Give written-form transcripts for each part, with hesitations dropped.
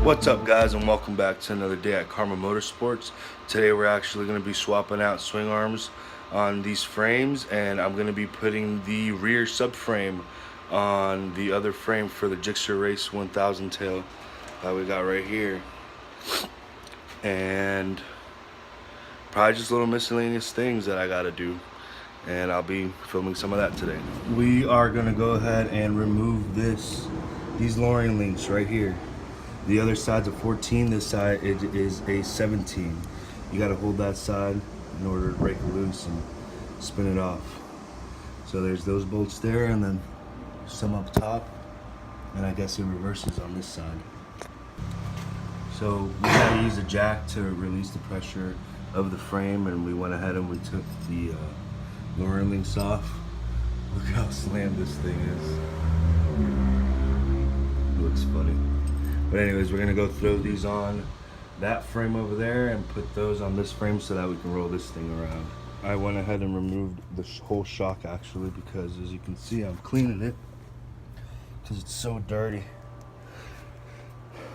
What's up, guys, and welcome back to another day at Karma Motorsports. Today we're actually going to be swapping out swing arms on these frames, and I'm going to be putting the rear subframe on the other frame for the gsxr Race 1000 tail that we got right here. And probably just little miscellaneous things that I got to do, and I'll be filming some of that today. We are going to go ahead and remove these lowering links right here. The other side's a 14, this side it is a 17. You gotta hold that side in order to break it loose and spin it off. So there's those bolts there, and then some up top, and I guess it reverses on this side. So we had to use a jack to release the pressure of the frame, and we went ahead and we took the lowering links off. Look how slammed this thing is. It looks funny. But anyways, we're gonna go throw these on that frame over there and put those on this frame so that we can roll this thing around. I went ahead and removed the whole shock actually, because as you can see, I'm cleaning it because it's so dirty.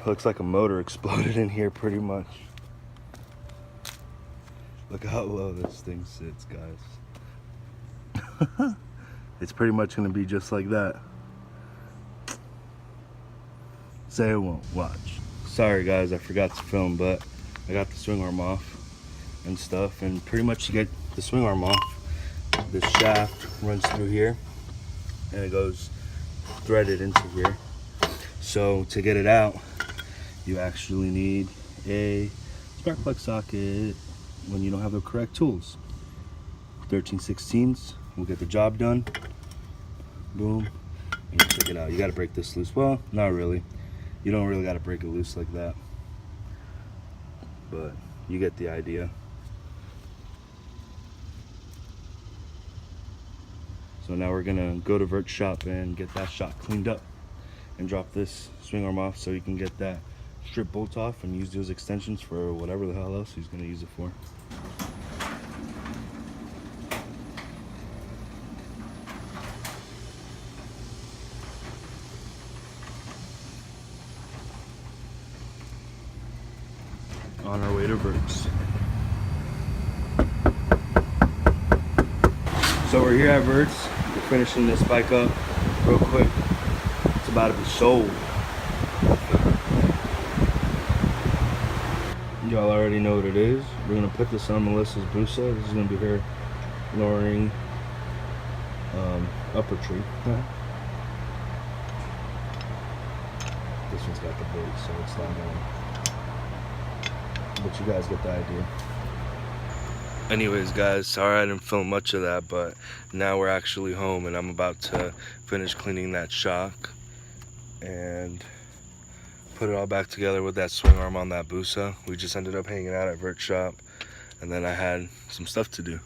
Looks like a motor exploded in here pretty much. Look how low this thing sits, guys. It's pretty much gonna be just like that. Say it won't. Watch. Sorry guys, I forgot to film, but I got the swing arm off and stuff, and pretty much to get the swing arm off, this shaft runs through here and it goes threaded into here. So to get it out, you actually need a spark plug socket when you don't have the correct tools. 13/16 will get the job done. Boom. And you take it out. You got to break this loose. Well, not really. You don't really got to break it loose like that, but you get the idea. So now we're gonna go to Vert's shop and get that shop cleaned up and drop this swing arm off so you can get that strip bolt off and use those extensions for whatever the hell else he's gonna use it for. On our way to Vert's. So we're here at Vert's. We're finishing this bike up real quick. It's about to be sold. Y'all already know what it is. We're gonna put this on Melissa's Busa. This is gonna be her lowering upper tree. This one's got the bolt, so it's not going. But you guys get the idea. Anyways guys, sorry I didn't film much of that, but now we're actually home and I'm about to finish cleaning that shock and put it all back together with that swing arm on that Busa. We just ended up hanging out at Vert's shop, and then I had some stuff to do,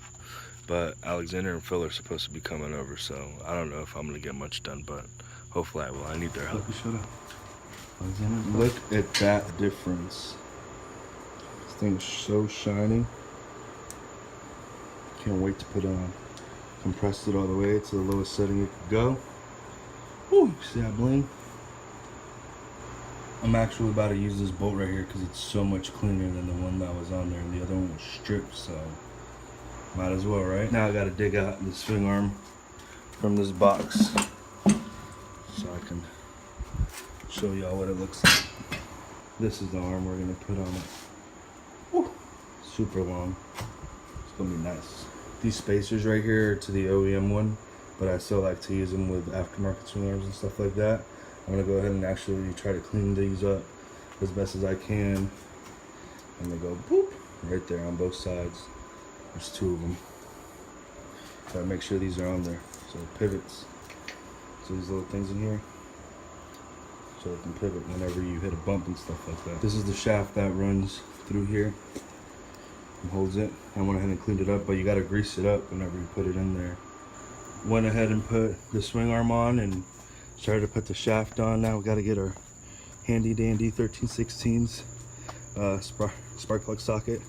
but Alexander and Phil are supposed to be coming over, so I don't know if I'm gonna get much done, but hopefully I will. I need their help. Shut up. Alexander, look at that difference. This thing's so shiny. Can't wait to put on. Compressed it all the way to the lowest setting it could go. Woo, see that bling? I'm actually about to use this bolt right here because it's so much cleaner than the one that was on there, and the other one was stripped, so might as well, right? Now I gotta dig out the swing arm from this box so I can show y'all what it looks like. This is the arm we're gonna put on it. Woo, super long. It's gonna be nice. These spacers right here are to the OEM one, but I still like to use them with aftermarket swing arms and stuff like that. I'm gonna go ahead and actually try to clean these up as best as I can. And they go boop right there on both sides. There's two of them. So I make sure these are on there. So pivots. So these little things in here, so it can pivot whenever you hit a bump and stuff like that. This is the shaft that runs through here and holds it. I went ahead and cleaned it up, but you gotta grease it up whenever you put it in there. Went ahead and put the swing arm on and started to put the shaft on. Now we gotta get our handy dandy 13/16 spark plug socket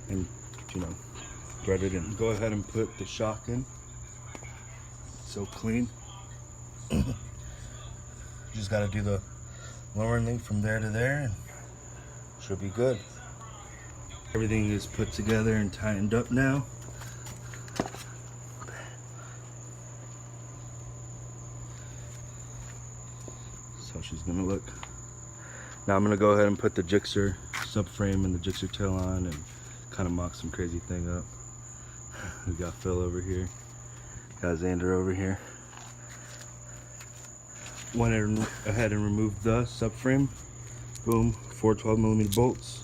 and, you know, thread it in. Go ahead and put the shock in. So clean. You just gotta do the lowering link from there to there, and should be good. Everything is put together and tightened up now. That's how she's gonna look. Now I'm gonna go ahead and put the gsxr subframe and the gsxr tail on and kind of mock some crazy thing up. We got Phil over here, got Xander over here. Went ahead and removed the subframe. Boom, 4 12mm bolts.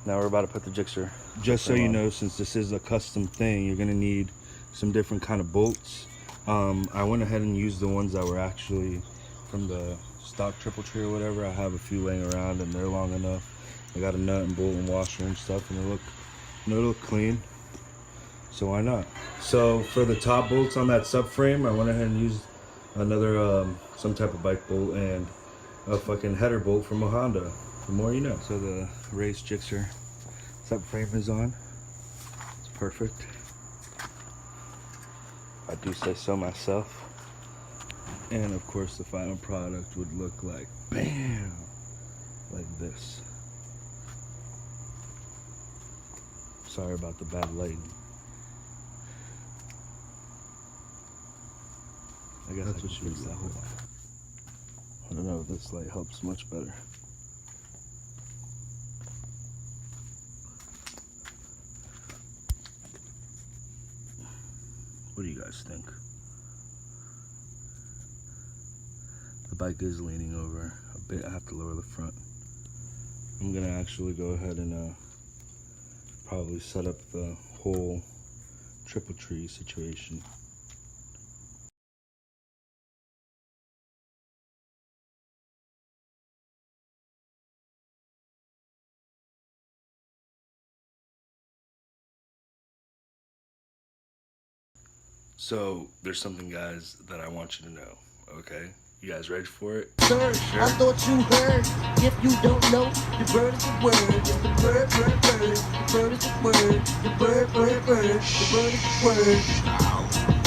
Now we're about to put the gsxr. Just so you know, since this is a custom thing, you're gonna need some different kind of bolts. I went ahead and used the ones that were actually from the stock triple tree or whatever. I have a few laying around and they're long enough. I got a nut and bolt and washer and stuff, and they look clean. So why not? So for the top bolts on that subframe, I went ahead and used another some type of bike bolt and a fucking header bolt from a Honda. The more you know. So the race gsxr subframe is on. It's perfect. I do say so myself. And of course the final product would look like bam, like this. Sorry about the bad lighting. I guess that's what she was. I don't know if this light helps much better. What do you guys think? The bike is leaning over a bit. I have to lower the front. I'm gonna actually go ahead and probably set up the whole triple tree situation. So there's something, guys, that I want you to know, okay? You guys ready for it? Sir, sure. I thought you heard. If you don't know, the bird is the word. It's the bird, bird, bird. The bird is the word. The bird, bird, bird. The bird is the word.